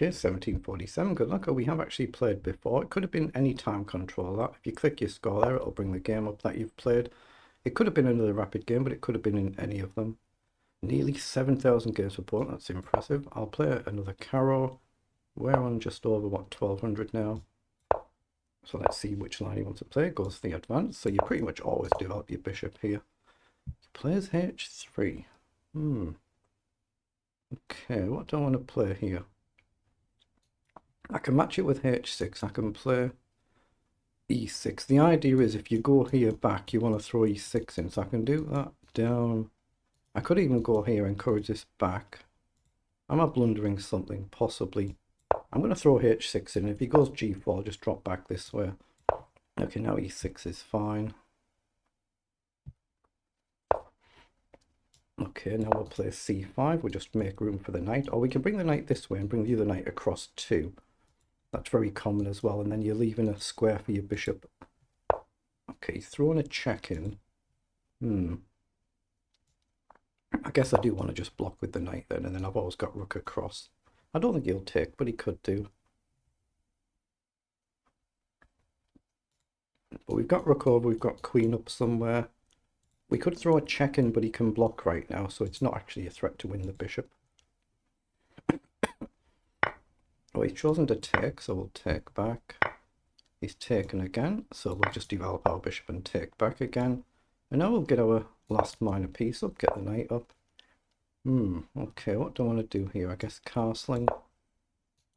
Okay, 1747. Good luck. Oh, we have actually played before. It could have been any time control. That if you click your score there, it'll bring the game up that you've played. It could have been another rapid game, but it could have been in any of them. Nearly 7,000 games support. That's impressive. I'll play another Caro. We're on just over, what, 1200 now. So let's see which line you want to play. It goes the advance. So you pretty much always develop your bishop here. Plays h3. Okay, what do I want to play here? I can match it with h6. I can play e6. The idea is if you go here back, you want to throw e6 in. So I can do that down. I could even go here and encourage this back. Am I blundering something? Possibly. I'm going to throw h6 in. If he goes g4, I'll just drop back this way. Okay, now e6 is fine. Okay, now we'll play c5. We'll just make room for the knight. Or we can bring the knight this way and bring the other knight across too. That's very common as well. And then you're leaving a square for your bishop. Okay, throwing a check in. I guess I do want to just block with the knight then. And then I've always got rook across. I don't think he'll take, but he could do. But we've got rook over. We've got queen up somewhere. We could throw a check in, but he can block right now. So it's not actually a threat to win the bishop. Oh, he's chosen to take, so we'll take back. He's taken again, so we'll just develop our bishop and take back again. And now we'll get our last minor piece up, get the knight up. Okay, what do I want to do here? I guess castling.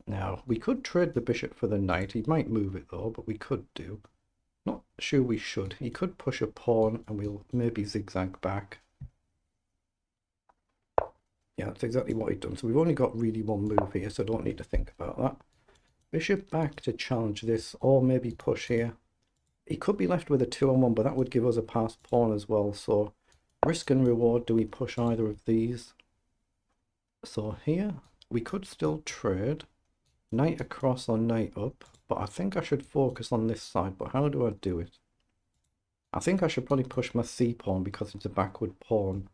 Now, we could trade the bishop for the knight. He might move it though, but we could do. Not sure we should. He could push a pawn and we'll maybe zigzag back. Yeah, that's exactly what he'd done. So we've only got really one move here, so I don't need to think about that. Bishop back to challenge this, or maybe push here. He could be left with a 2-on-1, but that would give us a passed pawn as well. So risk and reward, do we push either of these? So here, we could still trade. Knight across or knight up, but I think I should focus on this side. But how do I do it? I think I should probably push my c-pawn because it's a backward pawn.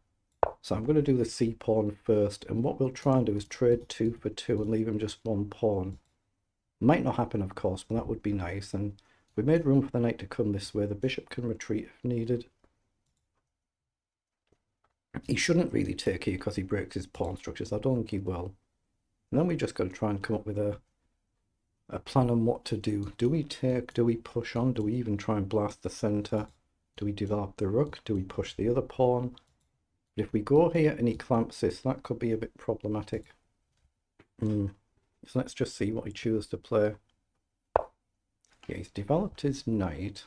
So I'm going to do the c-pawn first, and what we'll try and do is trade 2 for 2 and leave him just one pawn. Might not happen, of course, but that would be nice. And we made room for the knight to come this way. The bishop can retreat if needed. He shouldn't really take here because he breaks his pawn structures. I don't think he will. And then we just got to try and come up with a plan on what to do. Do we take? Do we push on? Do we even try and blast the center? Do we develop the rook? Do we push the other pawn? If we go here and he clamps this, that could be a bit problematic. So let's just see what he chooses to play. Yeah, he's developed his knight.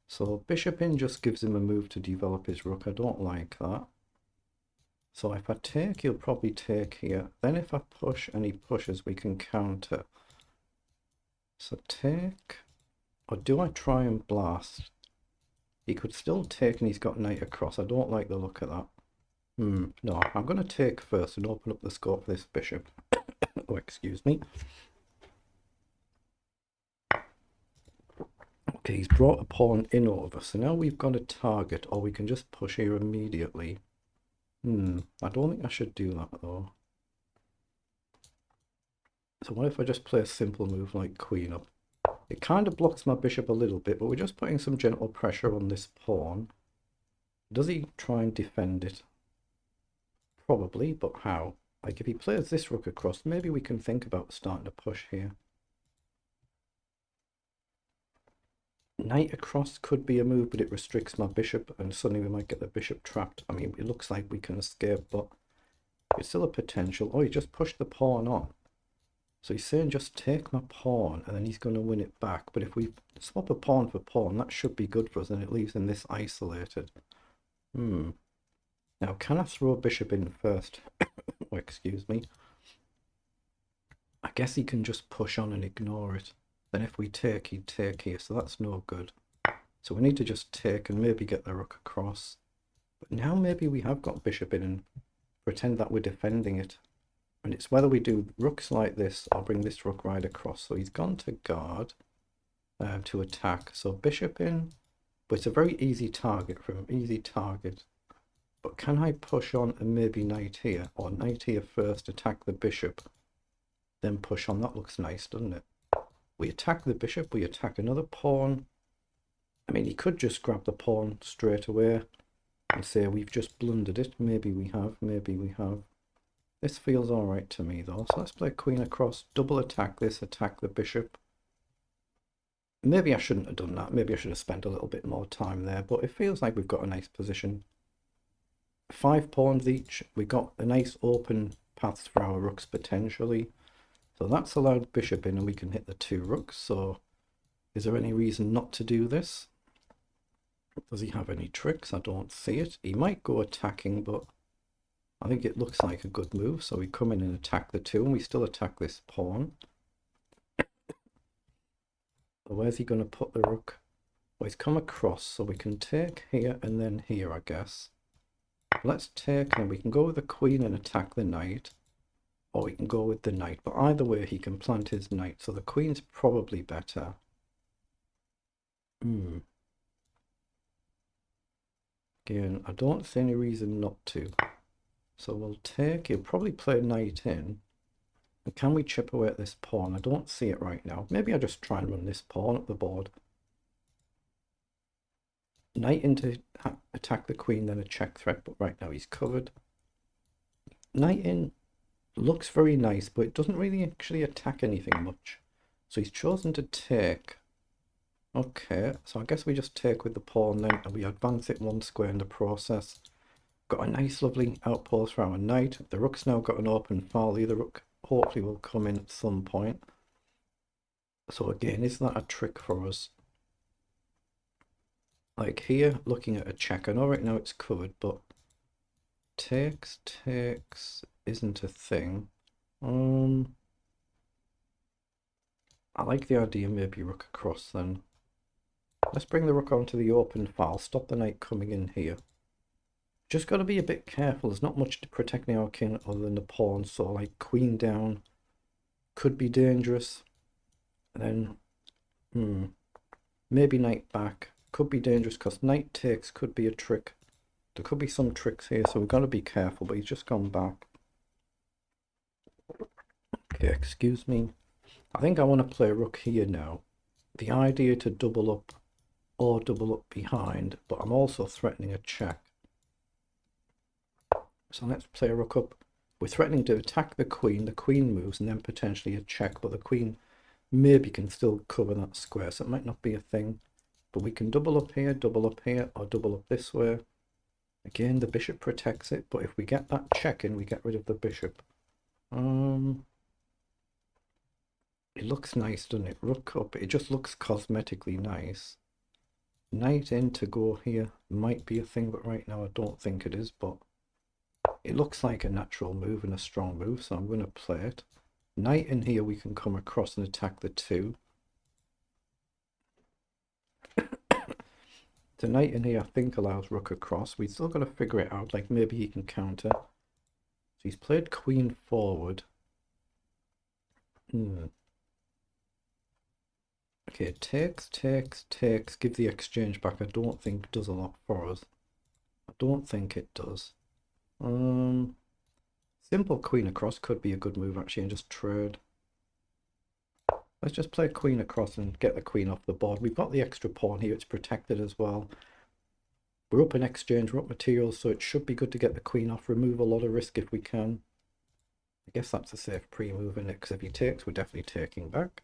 So bishop in just gives him a move to develop his rook. I don't like that. So if I take, he'll probably take here. Then if I push and he pushes, we can counter. So take, or do I try and blast? He could still take and he's got knight across. I don't like the look of that. No, I'm going to take first and open up the scope for this bishop. Oh, excuse me. Okay, he's brought a pawn in over. So now we've got a target, or we can just push here immediately. I don't think I should do that though. So what if I just play a simple move like queen up? It kind of blocks my bishop a little bit, but we're just putting some gentle pressure on this pawn. Does he try and defend it? Probably, but how? Like if he plays this rook across, maybe we can think about starting to push here. Knight across could be a move, but it restricts my bishop, and suddenly we might get the bishop trapped. I mean, it looks like we can escape, but it's still a potential. Oh, he just pushed the pawn on. So he's saying just take my pawn, and then he's going to win it back. But if we swap a pawn for pawn, that should be good for us, and it leaves him this isolated. Now, can I throw a bishop in first? Oh, excuse me. I guess he can just push on and ignore it. Then if we take, he'd take here, so that's no good. So we need to just take and maybe get the rook across. But now maybe we have got bishop in and pretend that we're defending it. And it's whether we do rooks like this or bring this rook right across. So he's gone to guard to attack. So bishop in, but it's a very easy target for him, easy target. But can I push on and maybe knight here, or knight here first, attack the bishop? then push on. That looks nice, doesn't it? We attack the bishop, we attack another pawn. I mean, he could just grab the pawn straight away and say we've just blundered it. Maybe we have, maybe we have. This feels alright to me though. So let's play queen across, double attack this, attack the bishop. Maybe I shouldn't have done that. Maybe I should have spent a little bit more time there, but it feels like we've got a nice position. 5 pawns each. We got a nice open paths for our rooks potentially. So that's allowed bishop in and we can hit the 2 rooks. So is there any reason not to do this? Does he have any tricks? I don't see it. He might go attacking, but I think it looks like a good move. So we come in and attack the 2 and we still attack this pawn. Where's he going to put the rook? Well, he's come across, so we can take here and then here, I guess. Let's take, and we can go with the queen and attack the knight. Or we can go with the knight, but either way he can plant his knight, so the queen's probably better. Again, I don't see any reason not to. So we'll take, he'll probably play knight in. And can we chip away at this pawn? I don't see it right now. Maybe I just try and run this pawn up the board. Knight in to attack the queen, then a check threat, but right now he's covered. Knight in looks very nice, but it doesn't really actually attack anything much. So he's chosen to take. Okay, so I guess we just take with the pawn then, and we advance it 1 square in the process. Got a nice lovely outpost for our knight. The rook's now got an open file. The other rook hopefully will come in at some point. So again, is that a trick for us? Like here, looking at a check. I know right now it's covered, but takes isn't a thing. I like the idea maybe rook across then. Let's bring the rook onto the open file, stop the knight coming in here. Just got to be a bit careful. There's not much to protecting our king other than the pawn, so like queen down could be dangerous. And then maybe knight back could be dangerous because knight takes could be a trick. There could be some tricks here, so we've got to be careful, but he's just gone back. Okay, excuse me. I think I want to play rook here now. The idea to double up or double up behind, but I'm also threatening a check. So let's play a rook up. We're threatening to attack the queen moves, and then potentially a check, but the queen maybe can still cover that square, so it might not be a thing. But we can double up here, or double up this way. Again, the bishop protects it, but if we get that check in, we get rid of the bishop. It looks nice, doesn't it? Rook up, it just looks cosmetically nice. Knight in to go here might be a thing, but right now I don't think it is, but it looks like a natural move and a strong move, so I'm going to play it. Knight in here, we can come across and attack the 2. The knight in here, I think, allows rook across. We've still got to figure it out, like maybe he can counter. So he's played queen forward. Okay, takes, give the exchange back. I don't think it does a lot for us. I don't think it does. Simple queen across could be a good move actually, and just trade. Let's just play queen across and get the queen off the board. We've got the extra pawn here, it's protected as well. We're up in exchange, we're up materials, so it should be good to get the queen off, remove a lot of risk if we can. I guess that's a safe pre-move in it, because if he takes, we're definitely taking back.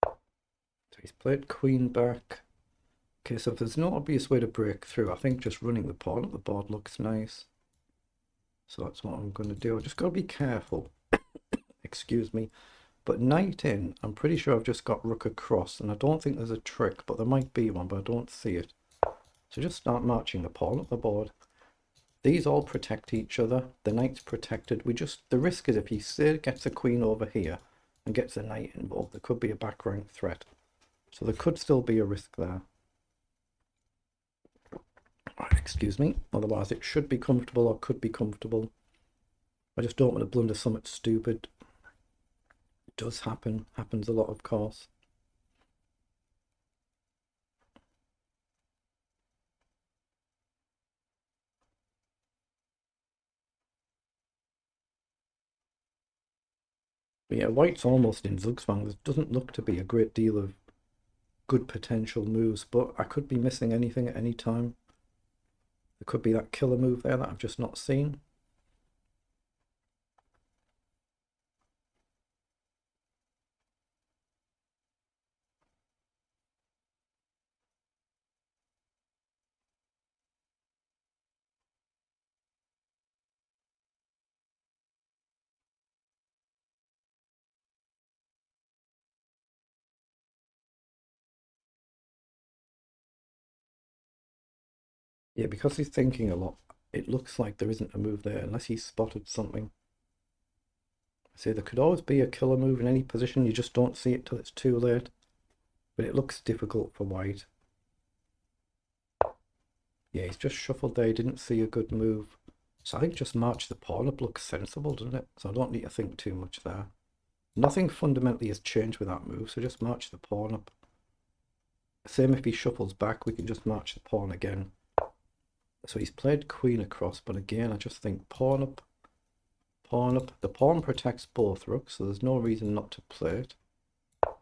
So he's played queen back. Okay, so if there's no obvious way to break through, I think just running the pawn at the board looks nice. So that's what I'm going to do. I just got to be careful. Excuse me. But knight in, I'm pretty sure I've just got rook across, and I don't think there's a trick, but there might be one, but I don't see it. So just start marching the pawn up the board. These all protect each other. The knight's protected. The risk is if he gets a queen over here and gets a knight involved, there could be a back rank threat. So there could still be a risk there. Excuse me, otherwise it should be comfortable or could be comfortable. I just don't want to blunder something stupid. It does happen, happens a lot of course. But yeah, white's almost in Zugzwang. There doesn't look to be a great deal of good potential moves, but I could be missing anything at any time. There could be that killer move there that I've just not seen. Yeah, because he's thinking a lot, it looks like there isn't a move there unless he's spotted something. See, there could always be a killer move in any position, you just don't see it till it's too late. But it looks difficult for white. Yeah, he's just shuffled there, he didn't see a good move. So I think just march the pawn up looks sensible, doesn't it? So I don't need to think too much there. Nothing fundamentally has changed with that move, so just march the pawn up. Same if he shuffles back, we can just march the pawn again. So he's played queen across, but again, I just think pawn up, pawn up. The pawn protects both rooks, so there's no reason not to play it.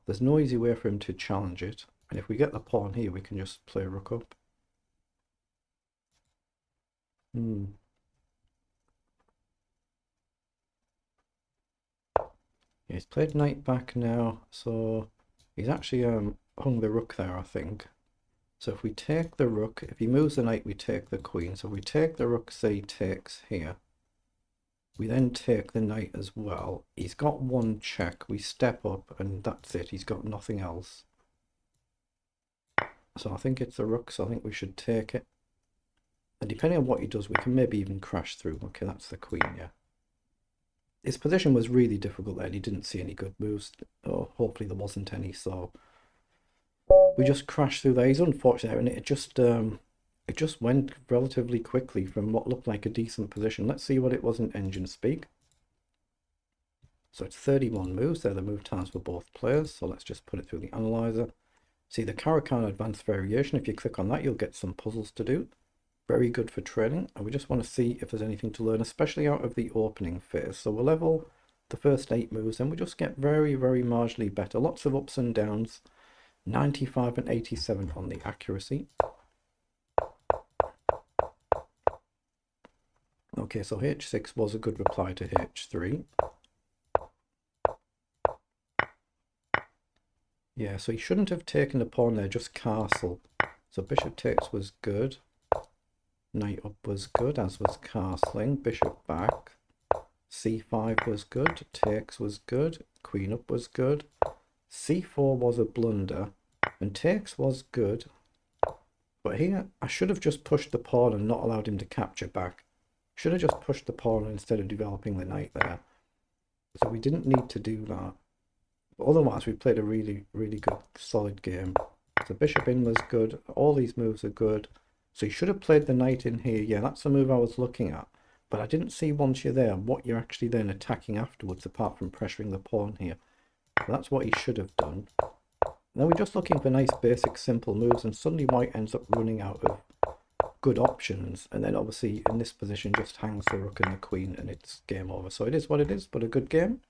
There's no easy way for him to challenge it. And if we get the pawn here, we can just play rook up. Yeah, he's played knight back now, so he's actually hung the rook there, I think. So if we take the rook, if he moves the knight, we take the queen. So if we take the rook, say he takes here. We then take the knight as well. He's got one check. We step up and that's it. He's got nothing else. So I think it's the rook, so I think we should take it. And depending on what he does, we can maybe even crash through. Okay, that's the queen, yeah. His position was really difficult there. He didn't see any good moves. Oh, hopefully there wasn't any, so we just crashed through there. He's unfortunate there, and it just went relatively quickly from what looked like a decent position. Let's see what it was in engine speak. So it's 31 moves. They're the move times for both players. So let's just put it through the analyzer. See the Caracan advanced variation. If you click on that, you'll get some puzzles to do. Very good for training. And we just want to see if there's anything to learn, especially out of the opening phase. So we'll level the first 8 moves and we just get very, very marginally better. Lots of ups and downs. 95 and 87 on the accuracy. Okay, so h6 was a good reply to h3. Yeah, so he shouldn't have taken the pawn there, just castle. So bishop takes was good. Knight up was good, as was castling. Bishop back. c5 was good. Takes was good. Queen up was good. c4 was a blunder. And takes was good. But here, I should have just pushed the pawn and not allowed him to capture back. Should have just pushed the pawn instead of developing the knight there. So we didn't need to do that. But otherwise, we played a really, really good, solid game. So bishop in was good. All these moves are good. So you should have played the knight in here. Yeah, that's the move I was looking at. But I didn't see once you're there what you're actually then attacking afterwards, apart from pressuring the pawn here. So that's what he should have done. Now we're just looking for nice, basic, simple moves, and suddenly white ends up running out of good options. And then obviously in this position just hangs the rook and the queen, and it's game over. So it is what it is, but a good game.